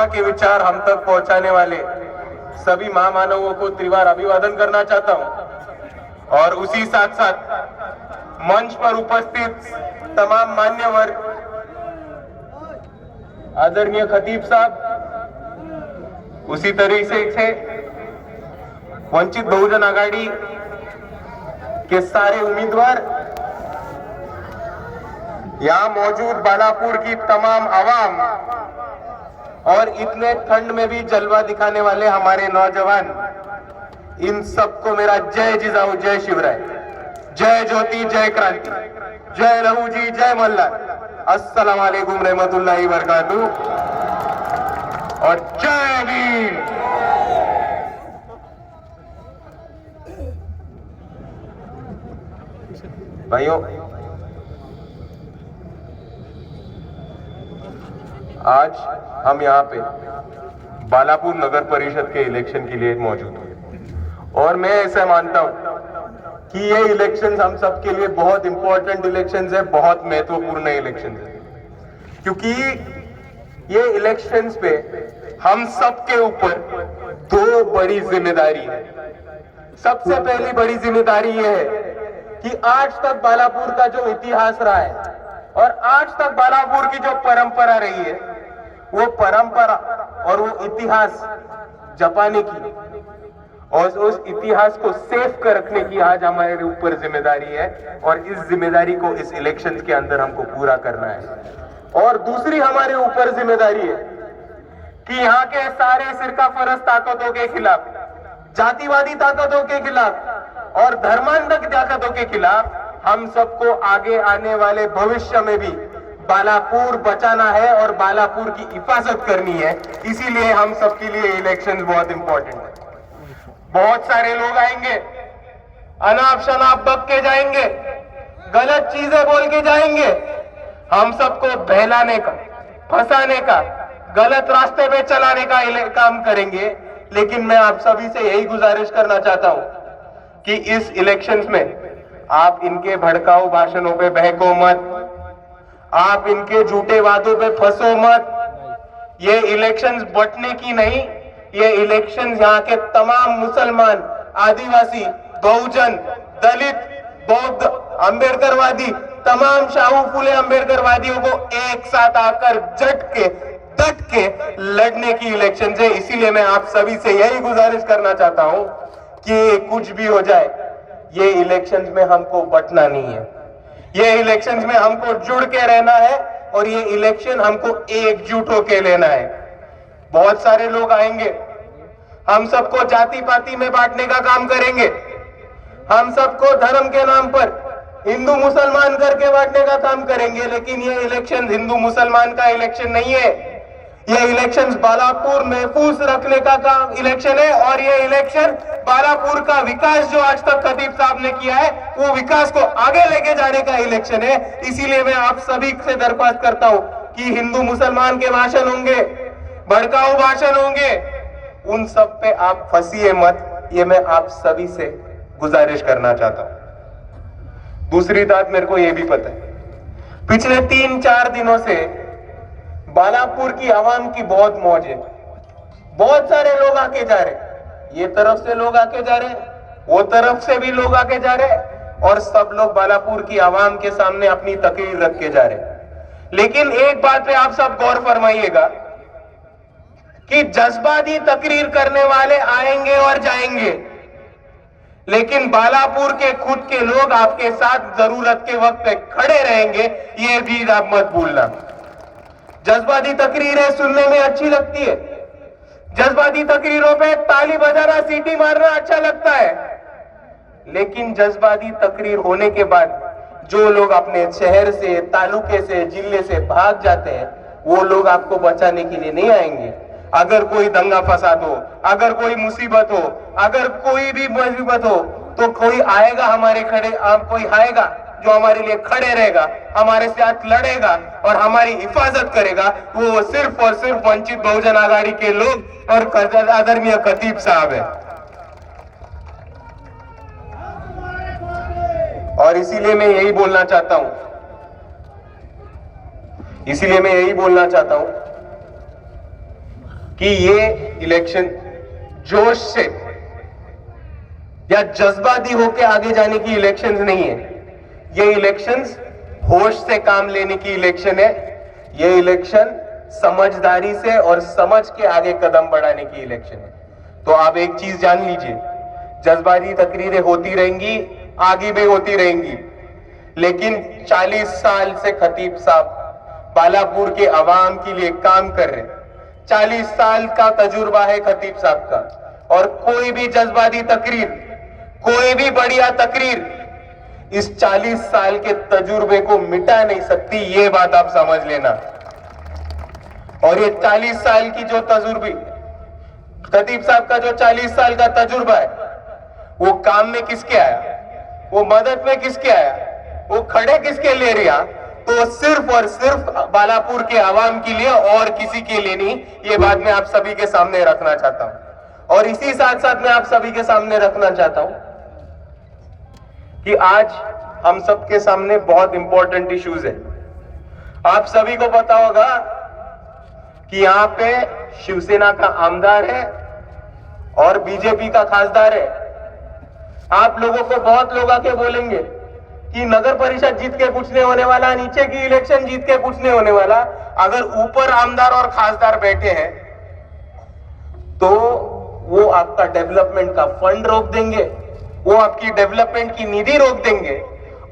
के विचार हम तक पहुंचाने वाले सभी महामानवों को त्रिवार अभिवादन करना चाहता हूं और उसी साथ साथ मंच पर उपस्थित तमाम मान्यवर, आदरणीय खतीब साहब, उसी तरीके से वंचित बहुजन आघाड़ी के सारे उम्मीदवार, यहां मौजूद बालापुर की तमाम आवाम और इतने ठंड में भी जलवा दिखाने वाले हमारे नौजवान, इन सबको मेरा जय जिजाऊ, जय शिवराय, जय ज्योति, जय क्रांति, जय लहू जी, जय मल्हार, अस्सलाम वालेकुम रहमतुल्लाहि बरकातहू और जय भीम। भाइयों, आज हम यहाँ पे बालापुर नगर परिषद के इलेक्शन के लिए मौजूद हैं और मैं ऐसा मानता हूँ कि ये इलेक्शंस हम सब के लिए बहुत इंपॉर्टेंट इलेक्शंस है, बहुत महत्वपूर्ण इलेक्शंस है, क्योंकि ये इलेक्शंस पे हम सब के ऊपर दो बड़ी जिम्मेदारी है। सबसे पहली बड़ी जिम्मेदारी ये है कि आज तक बालापुर का जो इतिहास रहा है और आज तक बालापुर की जो परंपरा रही है, वो परंपरा और वो इतिहास जपाने की और उस इतिहास को सेफ कर रखने की आज हमारे ऊपर जिम्मेदारी है और इस जिम्मेदारी को इस इलेक्शन के अंदर हमको पूरा करना है। और दूसरी हमारे ऊपर जिम्मेदारी है कि यहाँ के सारे सिरका फरस ताकतों के खिलाफ, जातिवादी ताकतों के खिलाफ और धर्मांधक ताकतों के खिलाफ हम सबको आगे आने वाले भविष्य में भी बालापुर बचाना है और बालापुर की हिफाजत करनी है। इसीलिए हम सबके लिए इलेक्शन बहुत इंपॉर्टेंट है। बहुत सारे लोग आएंगे, अनाप शनाप बक के जाएंगे, गलत चीजें बोल के जाएंगे, हम सबको बहलाने का, फंसाने का, गलत रास्ते पे चलाने का काम करेंगे। लेकिन मैं आप सभी से यही गुजारिश करना चाहता हूं कि इस इलेक्शंस में आप इनके भड़काऊ भाषणों पे बहको मत, आप इनके झूठे वादों पे फंसो मत। ये इलेक्शंस बंटने की नहीं, ये इलेक्शंस यहाँ के तमाम मुसलमान, आदिवासी, बहुजन, दलित, बौद्ध, अंबेडकरवादी, तमाम शाहू फुले अंबेडकरवादियों को एक साथ आकर डट के लड़ने की इलेक्शन है। इसीलिए मैं आप सभी से यही गुजारिश करना चाहता हूं कि कुछ भी हो जाए, ये इलेक्शंस में हमको बंटना नहीं है, ये इलेक्शंस में हमको जुड़ के रहना है और ये इलेक्शन हमको एकजुट होके लेना है। बहुत सारे लोग आएंगे, हम सबको जाति पाति में बांटने का काम करेंगे, हम सबको धर्म के नाम पर हिंदू मुसलमान करके बांटने का काम करेंगे। लेकिन ये इलेक्शन हिंदू मुसलमान का इलेक्शन नहीं है, ये इलेक्शन बालापुर महफूज रखने का काम इलेक्शन है और ये इलेक्शन बालापुर का विकास जो आज तक खतीब साहब ने किया है, वो विकास को आगे लेके जाने का इलेक्शन है। इसीलिए मैं आप सभी से दरख्वास्त करता हूं कि हिंदू मुसलमान के भाषण होंगे, भड़काऊ भाषण होंगे, उन सब पे आप फंसिए मत, ये मैं आप सभी से गुजारिश करना चाहता हूं। दूसरी बात मेरे को यह भी पता है, पिछले 3-4 दिनों से बालापुर की आवाम की बहुत मौज है। बहुत सारे लोग आके जा रहे, ये तरफ से लोग आके जा रहे, वो तरफ से भी लोग आके जा रहे और सब लोग बालापुर की आवाम के सामने अपनी तकरीर रख के जा रहे। लेकिन एक बात पे आप सब गौर फरमाइएगा कि जज्बाती तकरीर करने वाले आएंगे और जाएंगे, लेकिन बालापुर के खुद के लोग आपके साथ जरूरत के वक्त पे खड़े रहेंगे, ये भी आप मत भूलना। जज्बाती तकरीरें सुनने में अच्छी लगती है, जज्बाती तकरीरों पे ताली बजाना, सीटी मारना अच्छा लगता है, लेकिन जज्बाती तकरीर होने के बाद जो लोग अपने शहर से, तालुके से, जिले से भाग जाते हैं, वो लोग आपको बचाने के लिए नहीं आएंगे। अगर कोई दंगा फसाद हो, अगर कोई मुसीबत हो, अगर कोई भी मुसीबत हो, तो कोई आएगा हमारे खड़े, कोई आएगा जो हमारे लिए खड़े रहेगा, हमारे साथ लड़ेगा और हमारी हिफाजत करेगा, वो सिर्फ और सिर्फ वंचित बहुजन आघाड़ी के लोग और आदरणीय खतीब साहब है। और इसीलिए मैं यही बोलना चाहता हूं, कि ये इलेक्शन जोश से या जज्बाती होकर आगे जाने की इलेक्शंस नहीं है। ये इलेक्शंस होश से काम लेने की इलेक्शन है। ये इलेक्शन समझदारी से और समझ के आगे कदम बढ़ाने की इलेक्शन है। तो आप एक चीज जान लीजिए, जज्बाती तकरीरें होती रहेंगी, आगे भी होती रहेंगी, लेकिन 40 साल से खतीब साहब बालापुर के अवाम के लिए काम कर रहे हैं। 40 साल का तजुर्बा है खतीब साहब का, और कोई भी जज्बाती तकरीर, कोई भी बढ़िया तकरीर इस 40 साल के तजुर्बे को मिटा नहीं सकती। ये बात आप समझ लेना। और ये 40 साल की जो तजुर्बी, खतीब साहब का जो 40 साल का तजुर्बा है, वो काम में किसके आया, वो मदद में किसके आया, वो खड़े किसके लिए रहा, तो सिर्फ और सिर्फ बालापुर के आवाम के लिए और किसी के लिए नहीं। ये बात मैं आप सभी के सामने रखना चाहता हूं। और इसी साथ साथ मैं आप सभी के सामने रखना चाहता हूं कि आज हम सबके सामने बहुत इंपॉर्टेंट इश्यूज है। आप सभी को पता होगा कि यहां पे शिवसेना का आमदार है और बीजेपी का खासदार है। आप लोगों को बहुत लोग आके बोलेंगे कि नगर परिषद जीत के कुछ नहीं होने वाला, नीचे की इलेक्शन जीत के कुछ नहीं होने वाला। अगर ऊपर आमदार और खासदार बैठे हैं तो वो आपका डेवलपमेंट का फंड रोक देंगे, वो आपकी डेवलपमेंट की निधि रोक देंगे।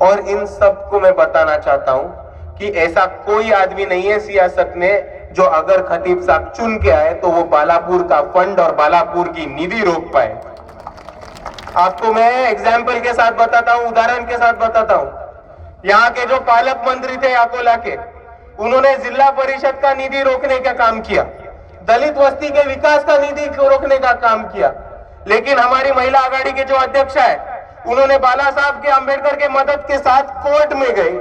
और इन सब को मैं बताना चाहता हूं कि ऐसा कोई आदमी नहीं है सियासत में जो अगर खतीब साहब चुन के आए तो वो बालापुर का फंड और बालापुर की निधि रोक पाए। आपको मैं एग्जाम्पल के साथ बताता हूं, उदाहरण के साथ बताता हूं। यहाँ के जो पालक मंत्री थे अकोला के, उन्होंने जिला परिषद का निधि रोकने का काम किया, दलित बस्ती के विकास का निधि रोकने का काम किया। लेकिन हमारी महिला आघाड़ी के जो अध्यक्ष है, उन्होंने बाला साहब के अंबेडकर के मदद के साथ कोर्ट में गए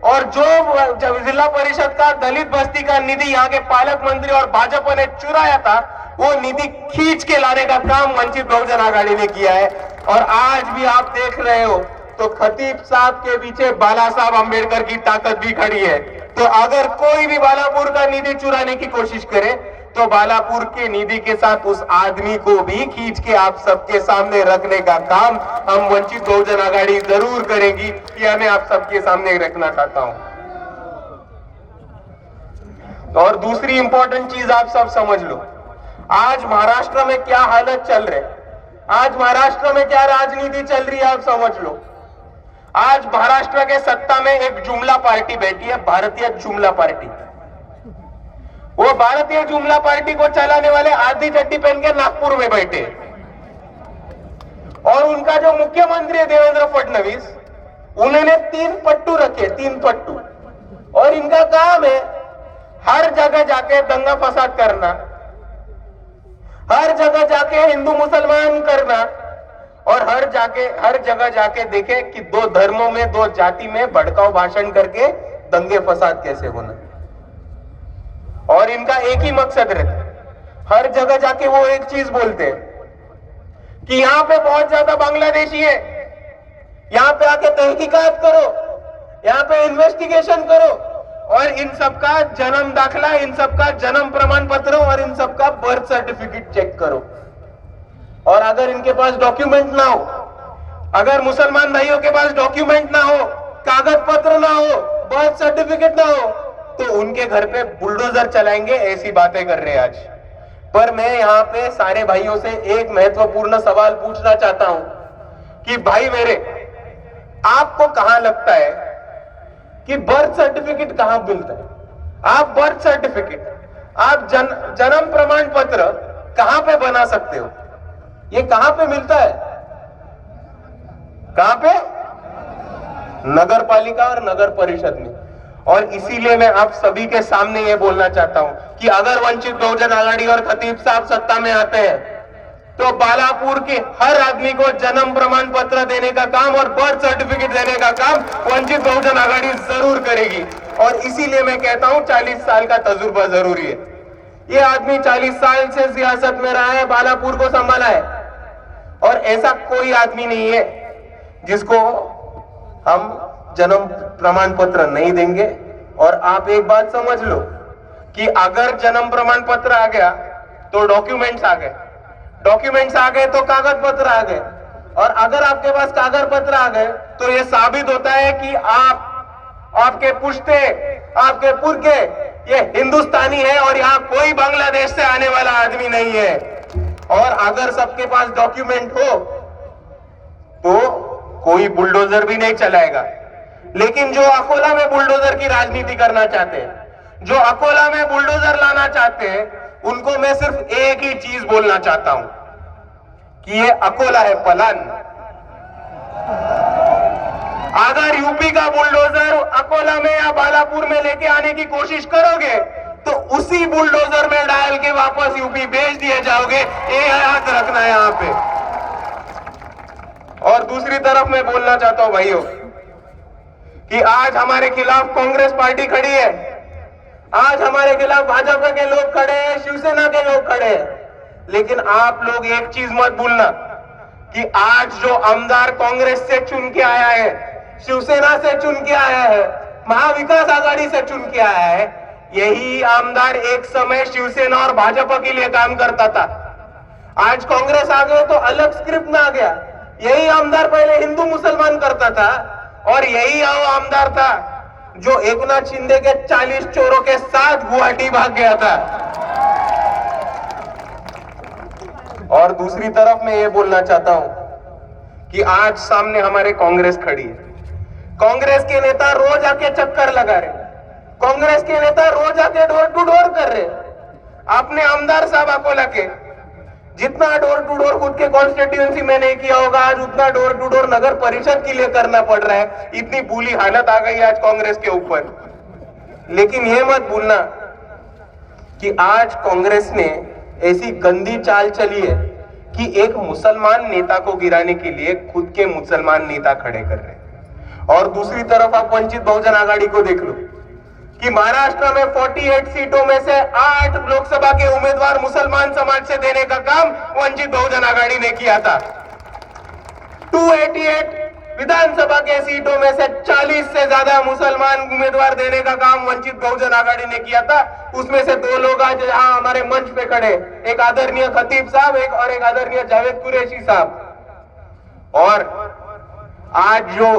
और जो जिला परिषद का दलित बस्ती का निधि यहाँ के पालक मंत्री और भाजपा ने चुराया था, वो निधि खींच के लाने का काम वंचित बहुजन आघाड़ी ने किया है। और आज भी आप देख रहे हो तो खतीब साहब के पीछे बाला साहब अंबेडकर की ताकत भी खड़ी है। तो अगर कोई भी बालापुर का निधि चुराने की कोशिश करे तो बालापुर के निधि के साथ उस आदमी को भी खींच के आप सबके सामने रखने का काम हम वंचित बहुजन आघाड़ी जरूर करेगी। ये मैं आप सबके सामने रखना चाहता हूं। और दूसरी इंपॉर्टेंट चीज आप सब समझ लो, आज महाराष्ट्र में क्या हालत चल रही है, आज महाराष्ट्र में क्या राजनीति चल रही है, आप समझ लो। आज महाराष्ट्र के सत्ता में एक जुमला पार्टी बैठी है, भारतीय जुमला पार्टी। वो भारतीय जुमला पार्टी को चलाने वाले आधी चड्डी पहन के नागपुर में बैठे, और उनका जो मुख्यमंत्री है देवेंद्र फडणवीस, उन्होंने 3 पट्टू रखे, 3 पट्टू। और इनका काम है हर जगह जाके दंगा फसाद करना, हर जगह जाके हिंदू मुसलमान करना, और हर जगह जाके देखे कि 2 धर्मों में, 2 जाति में भड़काऊ भाषण करके दंगे फसाद कैसे होना। और इनका एक ही मकसद रहता है, हर जगह जाके वो एक चीज बोलते हैं कि यहां पे बहुत ज्यादा बांग्लादेशी है, यहां पे आके तहकीकात करो, यहां पे इन्वेस्टिगेशन करो, और इन सबका जन्म दाखला, इन सबका जन्म प्रमाण पत्र और इन सबका बर्थ सर्टिफिकेट चेक करो। और अगर इनके पास डॉक्यूमेंट ना हो, अगर मुसलमान भाइयों के पास डॉक्यूमेंट ना हो, कागज पत्र ना हो, बर्थ सर्टिफिकेट ना हो, तो उनके घर पे बुलडोजर चलाएंगे। ऐसी बातें कर रहे हैं आज। पर मैं यहाँ पे सारे भाइयों से एक महत्वपूर्ण सवाल पूछना चाहता हूं कि भाई मेरे, आपको कहां लगता है कि बर्थ सर्टिफिकेट कहां मिलता है? आप बर्थ सर्टिफिकेट, आप जन्म प्रमाण पत्र कहां पे बना सकते हो? ये कहां पे मिलता है? कहां पे? नगर पालिका और नगर परिषद में। और इसीलिए मैं आप सभी के सामने ये बोलना चाहता हूं कि अगर वंचित बहुजन आघाड़ी और खतीब साहब सत्ता में आते हैं तो बालापुर के हर आदमी को जन्म प्रमाण पत्र देने का काम और बर्थ सर्टिफिकेट देने का काम वंचित बहुजन आघाड़ी जरूर करेगी। और इसीलिए मैं कहता हूं 40 साल का तजुर्बा जरूरी है। ये आदमी 40 साल से सियासत में रहा है, बालापुर को संभाला है, और ऐसा कोई आदमी नहीं है जिसको हम जन्म प्रमाण पत्र नहीं देंगे। और आप एक बात समझ लो कि अगर जन्म प्रमाण पत्र आ गया तो डॉक्यूमेंट्स आ गए, डॉक्यूमेंट्स आ गए तो कागज पत्र आ गए, और अगर आपके पास कागज पत्र आ गए तो यह साबित होता है कि आप, आपके पुश्ते, आपके पुरखे ये हिंदुस्तानी है और यहां कोई बांग्लादेश से आने वाला आदमी नहीं है। और अगर सबके पास डॉक्यूमेंट हो तो कोई बुलडोजर भी नहीं चलाएगा। लेकिन जो अकोला में बुलडोजर की राजनीति करना चाहते हैं, जो अकोला में बुलडोजर लाना चाहते हैं, उनको मैं सिर्फ एक ही चीज बोलना चाहता हूं कि ये अकोला है पलान। अगर यूपी का बुलडोजर अकोला में या बालापुर में लेके आने की कोशिश करोगे तो उसी बुलडोजर में डाल के वापस यूपी भेज दिए जाओगे, ये याद रखना है यहां पे। और दूसरी तरफ मैं बोलना चाहता हूं भाइयों कि आज हमारे खिलाफ कांग्रेस पार्टी खड़ी है, आज हमारे खिलाफ भाजपा के लोग खड़े हैं, शिवसेना के लोग खड़े हैं, लेकिन आप लोग एक चीज मत भूलना कि आज जो आमदार कांग्रेस से चुन के आया है, शिवसेना से चुन के आया है, महाविकास आघाड़ी से चुन के आया है, यही आमदार एक समय शिवसेना और भाजपा के लिए काम करता था। आज कांग्रेस आ गए तो अलग स्क्रिप्ट में आ गया। यही आमदार पहले हिंदू मुसलमान करता था और यही आमदार था जो एकनाथ शिंदे के 40 चोरों के साथ गुवाहाटी भाग गया था। और दूसरी तरफ मैं ये बोलना चाहता हूं कि आज सामने हमारे कांग्रेस खड़ी है। कांग्रेस के नेता रोज आके चक्कर लगा रहे, कांग्रेस के नेता रोज आके डोर टू डोर कर रहे। आपने आमदार साहब अकोला के जितना डोर टू डोर खुद के कॉन्स्टिट्यूएंसी में नहीं किया होगा, आज उतना डोर टू डोर नगर परिषद के लिए करना पड़ रहा है। इतनी बुरी हालत आ गई आज कांग्रेस के ऊपर। लेकिन यह मत भूलना कि आज कांग्रेस ने ऐसी गंदी चाल चली है कि एक मुसलमान नेता को गिराने के लिए खुद के मुसलमान नेता खड़े कर रहे हैं। और दूसरी तरफ आप वंचित बहुजन आघाड़ी को देख लो कि महाराष्ट्र में 48 सीटों में से 8 लोकसभा के उम्मीदवार मुसलमान समाज से देने का काम वंचित बहुजन आघाड़ी ने किया था। 288 विधानसभा के सीटों में से 40 से ज्यादा मुसलमान उम्मीदवार देने का काम वंचित बहुजन आघाड़ी ने किया था। उसमें से 2 लोग आज यहां हमारे मंच पे खड़े, एक आदरणीय खतीब साहब और एक आदरणीय जावेद कुरैशी साहब। और आज जो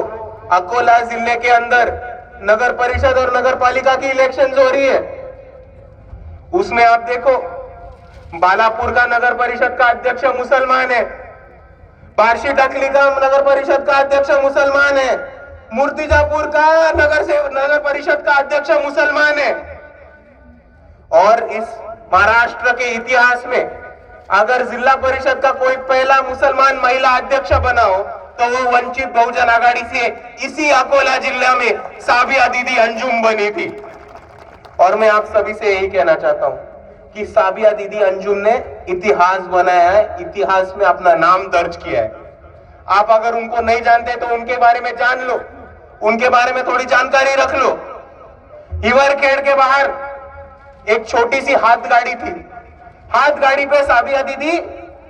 अकोला जिले के अंदर नगर परिषद और नगर पालिका की इलेक्शन हो रही है, उसमें आप देखो बालापुर का नगर परिषद का अध्यक्ष मुसलमान है, बार्शी टकली का नगर परिषद का अध्यक्ष मुसलमान है, मूर्तिजापुर का नगर परिषद का अध्यक्ष मुसलमान है। और इस महाराष्ट्र के इतिहास में अगर जिला परिषद का कोई पहला मुसलमान महिला अध्यक्ष बना हो तो वो वंचित बहुजन आघाड़ी से इसी अकोला जिला में साबिया दीदी अंजुम बनी थी। और मैं आप सभी से यही कहना चाहता हूं कि साबिया दीदी अंजुम ने इतिहास बनाया है, इतिहास में अपना नाम दर्ज किया है। आप अगर उनको नहीं जानते तो उनके बारे में जान लो, उनके बारे में थोड़ी जानकारी रख लो। हिवरखेड़ के बाहर एक छोटी सी हाथ गाड़ी थी, हाथ गाड़ी पे साबिया दीदी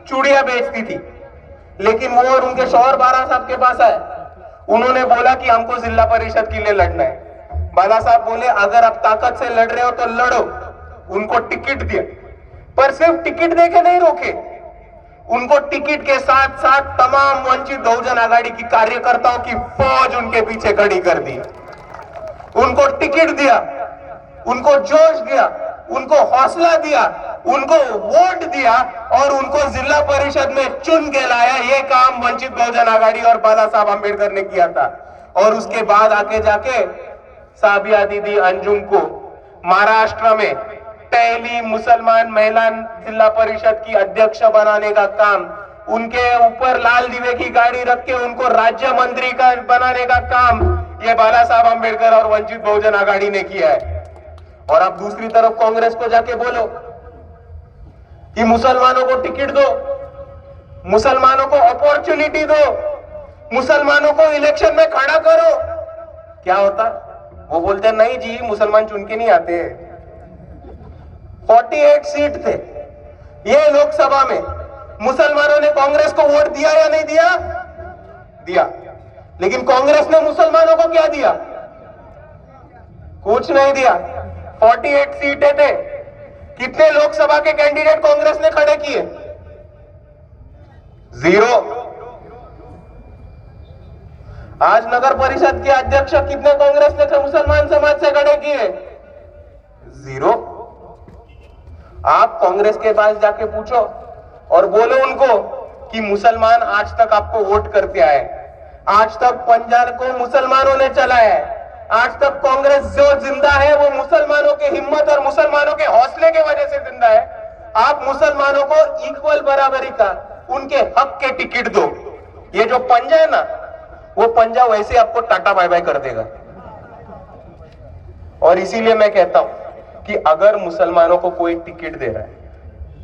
चूड़ियां बेचती थी। लेकिन वो और उनके शौहर बाला साहब के पास आए, उन्होंने बोला कि हमको जिला परिषद के लिए लड़ना है। बाला साहब बोले अगर आप ताकत से लड़ रहे हो तो लड़ो। उनको टिकट दिया, पर सिर्फ टिकट देके नहीं रोके, उनको टिकट के साथ साथ तमाम वंचित बहुजन आघाड़ी की कार्यकर्ताओं की फौज उनके पीछे खड़ी कर दी। उनको टिकट दिया, उनको जोश दिया, उनको हौसला दिया, उनको वोट दिया और उनको जिला परिषद में चुन के लाया। ये काम वंचित बहुजन आघाड़ी और बाला साहब अंबेडकर ने किया था। और उसके बाद आके जाके साबिया दीदी अंजुम को महाराष्ट्र में पहली मुसलमान महिला जिला परिषद की अध्यक्ष बनाने का काम, उनके ऊपर लाल दिवे की गाड़ी रख के उनको राज्य मंत्री का बनाने का काम ये बाला साहब अंबेडकर और वंचित बहुजन आघाड़ी ने किया है। और अब दूसरी तरफ कांग्रेस को जाके बोलो कि मुसलमानों को टिकट दो, मुसलमानों को अपॉर्चुनिटी दो, मुसलमानों को इलेक्शन में खड़ा करो। क्या होता? वो बोलते नहीं जी मुसलमान चुन के नहीं आते। 48 सीट थे ये लोकसभा में, मुसलमानों ने कांग्रेस को वोट दिया या नहीं दिया? दिया। लेकिन कांग्रेस ने मुसलमानों को क्या दिया? कुछ नहीं दिया। 48 सीटें थे, कितने लोकसभा के कैंडिडेट कांग्रेस ने खड़े किए? 0। आज नगर परिषद के अध्यक्ष कितने कांग्रेस ने मुसलमान समाज से खड़े किए? 0। आप कांग्रेस के पास जाके पूछो और बोलो उनको कि मुसलमान आज तक आपको वोट करते आए, आज तक पंजाब को मुसलमानों ने चलाया है, आज तक कांग्रेस जो जिंदा है वो मुसलमानों की हिम्मत और मुसलमानों के हौसले के वजह से जिंदा है। आप मुसलमानों को इक्वल बराबरी का, उनके हक के टिकट दो। ये जो पंजा है ना, वो पंजा वैसे आपको टाटा बाय बाय कर देगा। और इसीलिए मैं कहता हूं कि अगर मुसलमानों को कोई टिकट दे रहा है,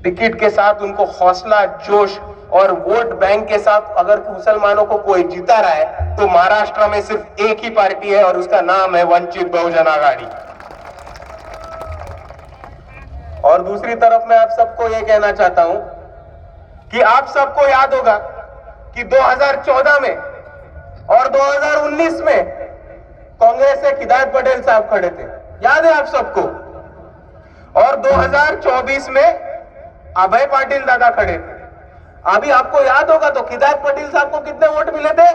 टिकट के साथ उनको हौसला, जोश और वोट बैंक के साथ अगर मुसलमानों को कोई जिता रहा है, तो महाराष्ट्र में सिर्फ एक ही पार्टी है और उसका नाम है वंचित बहुजन आघाड़ी। और दूसरी तरफ मैं आप सबको यह कहना चाहता हूं कि आप सबको याद होगा कि 2014 में और 2019 में कांग्रेस से हिदायत पटेल साहब खड़े थे, याद है आप सबको। और 2024 में अभय पाटिल दादा खड़े थे। अभी आपको याद होगा तो हिदायत पटेल साहब को कितने वोट मिले थे?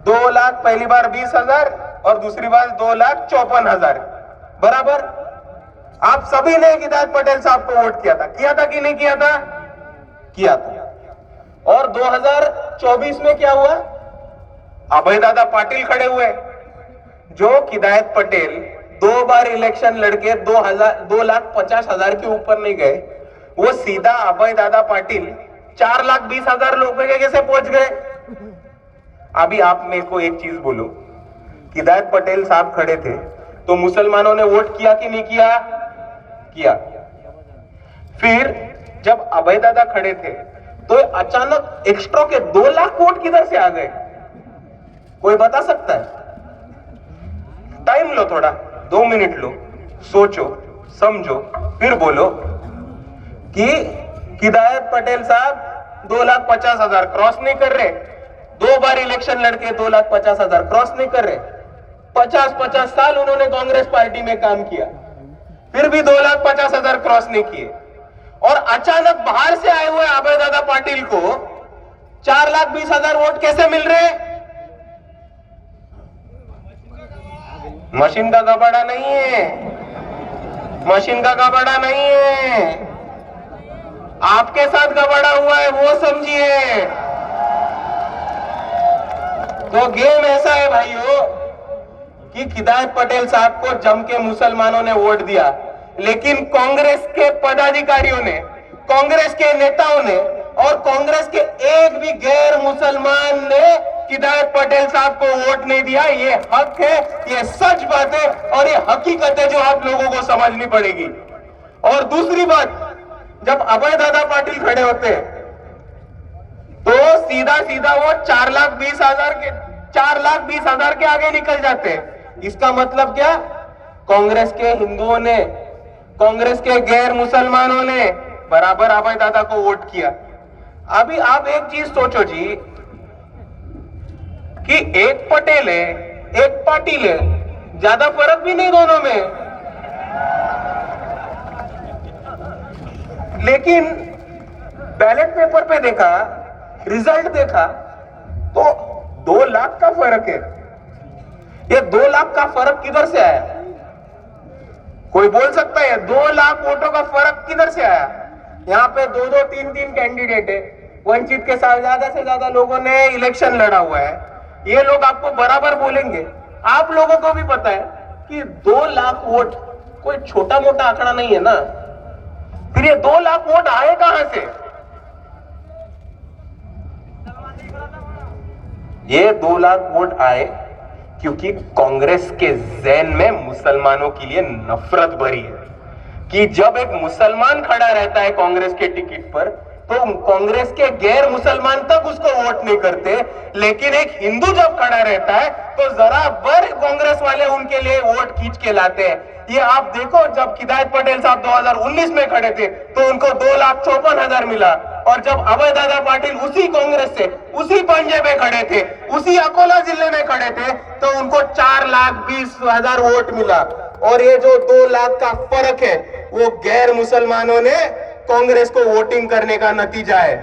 2 लाख, पहली बार 20,000 और दूसरी बार 2,54,000 बराबर। आप सभी ने हिदायत पटेल साहब को वोट किया था कि नहीं किया था? किया था। और 2024 में क्या हुआ? अभय दादा पाटिल खड़े हुए, जो हिदायत पटेल 2 बार इलेक्शन लड़के 2,50,000 के ऊपर नहीं गए, वो सीधा अभय दादा पाटिल 4,20,000 लोगों के कैसे पहुंच गए? अभी आप मेरे को एक चीज बोलो, हिदायत पटेल साहब खड़े थे तो मुसलमानों ने वोट किया कि नहीं किया? किया। फिर जब अभय दादा खड़े थे तो अचानक एक्स्ट्रा के 2 लाख वोट किधर से आ गए? कोई बता सकता है? टाइम लो, थोड़ा 2 मिनट लो, सोचो समझो, फिर बोलो कि हिदायत पटेल साहब 2,50,000 क्रॉस नहीं कर रहे। 2 बार इलेक्शन लड़के 2,50,000 क्रॉस नहीं कर रहे। 50-50 साल उन्होंने कांग्रेस पार्टी में काम किया, फिर भी 2,50,000 क्रॉस नहीं किए। और अचानक बाहर से आए हुए अभय दादा पाटिल को 4,20,000 वोट कैसे मिल रहे? मशीन का गड़बड़ा नहीं है, मशीन का गड़बड़ा नहीं है, आपके साथ गड़बड़ा हुआ है, वो समझिए। तो गेम ऐसा है भाइयों कि हिदायत पटेल साहब को जम के मुसलमानों ने वोट दिया, लेकिन कांग्रेस के पदाधिकारियों ने, कांग्रेस के नेताओं ने और कांग्रेस के एक भी गैर मुसलमान ने हिदायत पटेल साहब को वोट नहीं दिया। ये हक है, ये सच बात है और ये हकीकत है जो आप लोगों को समझनी पड़ेगी। और दूसरी बात, जब अभय दादा पाटिल खड़े होते तो सीधा सीधा वो 4,20,000 के आगे निकल जाते। इसका मतलब क्या? कांग्रेस के हिंदुओं ने, कांग्रेस के गैर मुसलमानों ने बराबर अभय दादा को वोट किया। अभी आप एक चीज सोचो जी कि एक पटेल है, एक पाटिल है, ज्यादा फर्क भी नहीं दोनों में, लेकिन बैलेट पेपर पे देखा, रिजल्ट देखा तो 2 लाख का फर्क है। ये 2 लाख का फर्क किधर से आया? कोई बोल सकता है 2 लाख वोटों का फर्क किधर से आया? यहाँ पे 2-2, 3-3 कैंडिडेट है, वंचित के साथ ज्यादा से ज्यादा लोगों ने इलेक्शन लड़ा हुआ है। ये लोग आपको बराबर बोलेंगे। आप लोगों को भी पता है कि 2 लाख वोट कोई छोटा मोटा आंकड़ा नहीं है ना। फिर ये 2 लाख वोट आए कहां से? ये 2 लाख वोट आए क्योंकि कांग्रेस के ज़हन में मुसलमानों के लिए नफरत भरी है कि जब एक मुसलमान खड़ा रहता है कांग्रेस के टिकट पर तो कांग्रेस के गैर मुसलमान तक उसको वोट नहीं करते, लेकिन एक हिंदू जब खड़ा रहता है तो जरा बर कांग्रेस वाले उनके लिए वोट खींच के लाते हैं। ये आप देखो, जब हिदायत पटेल साहब 2019 में खड़े थे तो उनको 2,54,000 मिला, और जब अभय दादा पाटिल उसी कांग्रेस से उसी पंजे में खड़े थे, उसी अकोला जिले में खड़े थे, तो उनको 4,20,000 वोट मिला। और ये जो 2 लाख का फर्क है वो गैर मुसलमानों ने कांग्रेस को वोटिंग करने का नतीजा है।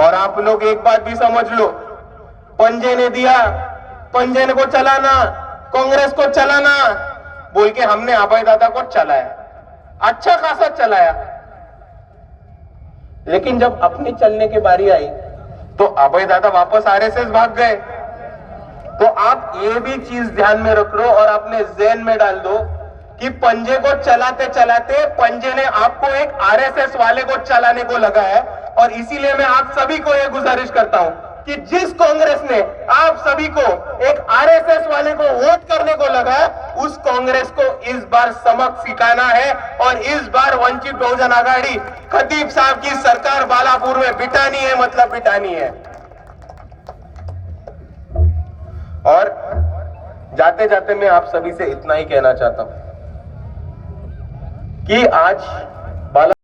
और आप लोग एक बात भी समझ लो, पंजे ने दिया, पंजे को चलाना, कांग्रेस को चलाना बोल के हमने अभय दादा को चलाया, अच्छा खासा चलाया। लेकिन जब अपनी चलने की बारी आई तो अभय दादा वापस आरएसएस भाग गए। तो आप ये भी चीज ध्यान में रख लो और अपने ज़हन में डाल दो कि पंजे को चलाते चलाते पंजे ने आपको एक आरएसएस वाले को चलाने को लगा है। और इसीलिए मैं आप सभी को यह गुजारिश करता हूं कि जिस कांग्रेस ने आप सभी को एक आरएसएस वाले को वोट करने को लगा है, उस कांग्रेस को इस बार सबक सिखाना है। और इस बार वंचित बहुजन आघाड़ी खतीब साहब की सरकार बालापुर में बिठानी है, मतलब बिठानी है। और जाते जाते मैं आप सभी से इतना ही कहना चाहता हूं कि आज